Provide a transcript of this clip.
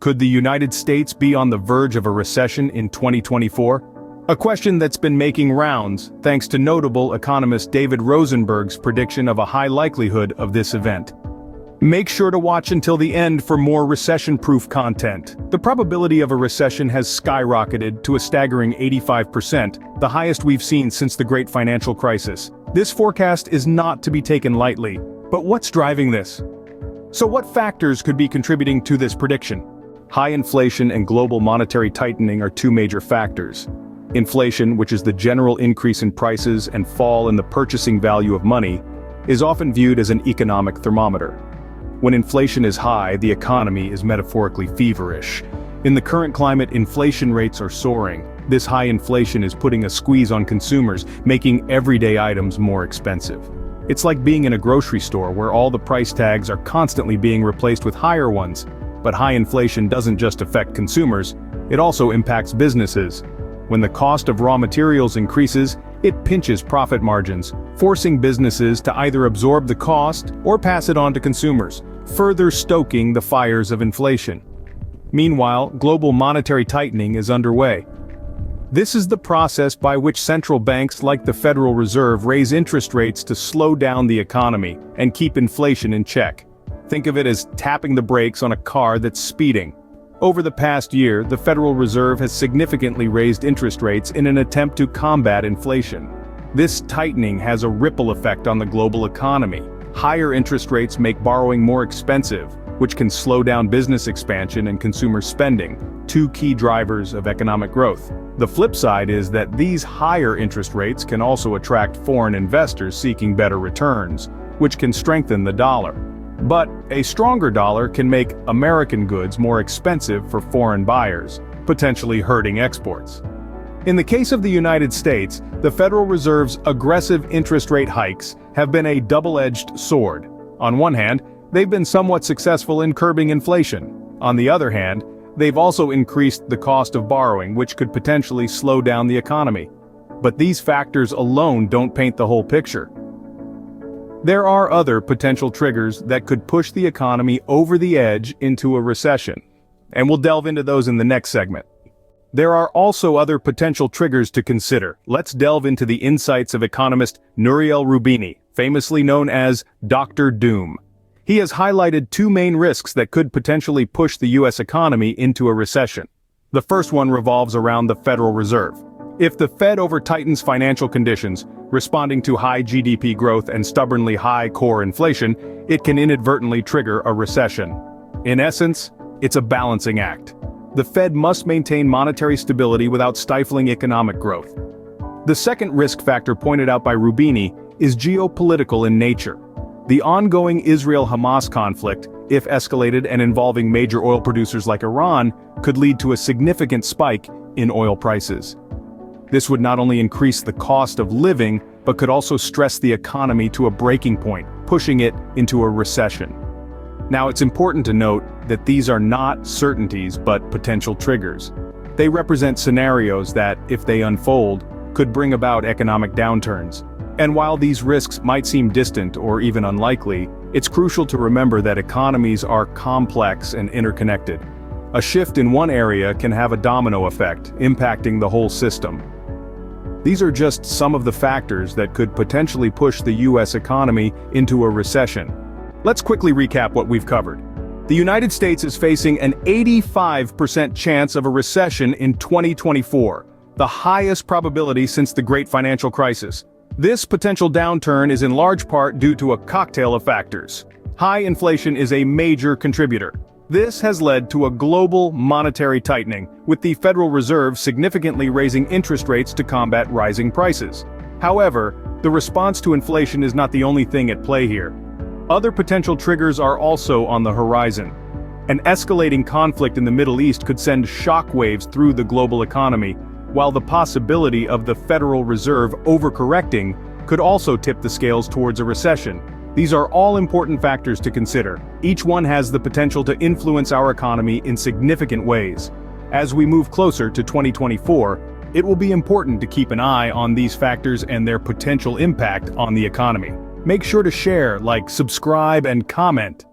Could the United States be on the verge of a recession in 2024? A question that's been making rounds thanks to notable economist David Rosenberg's prediction of a high likelihood of this event. Make sure to watch until the end for more recession-proof content. The probability of a recession has skyrocketed to a staggering 85%, the highest we've seen since the Great Financial Crisis. This forecast is not to be taken lightly. But what's driving this? So what factors could be contributing to this prediction? High inflation and global monetary tightening are two major factors. Inflation, which is the general increase in prices and fall in the purchasing value of money, is often viewed as an economic thermometer. When inflation is high, the economy is metaphorically feverish. In the current climate, inflation rates are soaring. This high inflation is putting a squeeze on consumers, making everyday items more expensive. It's like being in a grocery store where all the price tags are constantly being replaced with higher ones. But high inflation doesn't just affect consumers, it also impacts businesses. When the cost of raw materials increases, it pinches profit margins, forcing businesses to either absorb the cost or pass it on to consumers, further stoking the fires of inflation. Meanwhile, global monetary tightening is underway. This is the process by which central banks like the Federal Reserve raise interest rates to slow down the economy and keep inflation in check. Think of it as tapping the brakes on a car that's speeding. Over the past year, the Federal Reserve has significantly raised interest rates in an attempt to combat inflation. This tightening has a ripple effect on the global economy. Higher interest rates make borrowing more expensive, which can slow down business expansion and consumer spending, two key drivers of economic growth. The flip side is that these higher interest rates can also attract foreign investors seeking better returns, which can strengthen the dollar. But a stronger dollar can make American goods more expensive for foreign buyers, potentially hurting exports. In the case of the United States, the Federal Reserve's aggressive interest rate hikes have been a double-edged sword. On one hand, they've been somewhat successful in curbing inflation. On the other hand, they've also increased the cost of borrowing, which could potentially slow down the economy. But these factors alone don't paint the whole picture. There are other potential triggers that could push the economy over the edge into a recession, and we'll delve into those in the next segment. There are also other potential triggers to consider. Let's delve into the insights of economist Nouriel Roubini, famously known as Dr. Doom. He has highlighted two main risks that could potentially push the U.S. economy into a recession. The first one revolves around the Federal Reserve. If the Fed over-tightens financial conditions, responding to high GDP growth and stubbornly high core inflation, it can inadvertently trigger a recession. In essence, it's a balancing act. The Fed must maintain monetary stability without stifling economic growth. The second risk factor pointed out by Roubini is geopolitical in nature. The ongoing Israel-Hamas conflict, if escalated and involving major oil producers like Iran, could lead to a significant spike in oil prices. This would not only increase the cost of living, but could also stress the economy to a breaking point, pushing it into a recession. Now, it's important to note that these are not certainties but potential triggers. They represent scenarios that, if they unfold, could bring about economic downturns. And while these risks might seem distant or even unlikely, it's crucial to remember that economies are complex and interconnected. A shift in one area can have a domino effect, impacting the whole system. These are just some of the factors that could potentially push the U.S. economy into a recession. Let's quickly recap what we've covered. The United States is facing an 85% chance of a recession in 2024, the highest probability since the Great Financial Crisis. This potential downturn is in large part due to a cocktail of factors. High inflation is a major contributor. This has led to a global monetary tightening, with the Federal Reserve significantly raising interest rates to combat rising prices. However, the response to inflation is not the only thing at play here. Other potential triggers are also on the horizon. An escalating conflict in the Middle East could send shockwaves through the global economy, while the possibility of the Federal Reserve overcorrecting could also tip the scales towards a recession. These are all important factors to consider. Each one has the potential to influence our economy in significant ways. As we move closer to 2024, it will be important to keep an eye on these factors and their potential impact on the economy. Make sure to share, like, subscribe, and comment.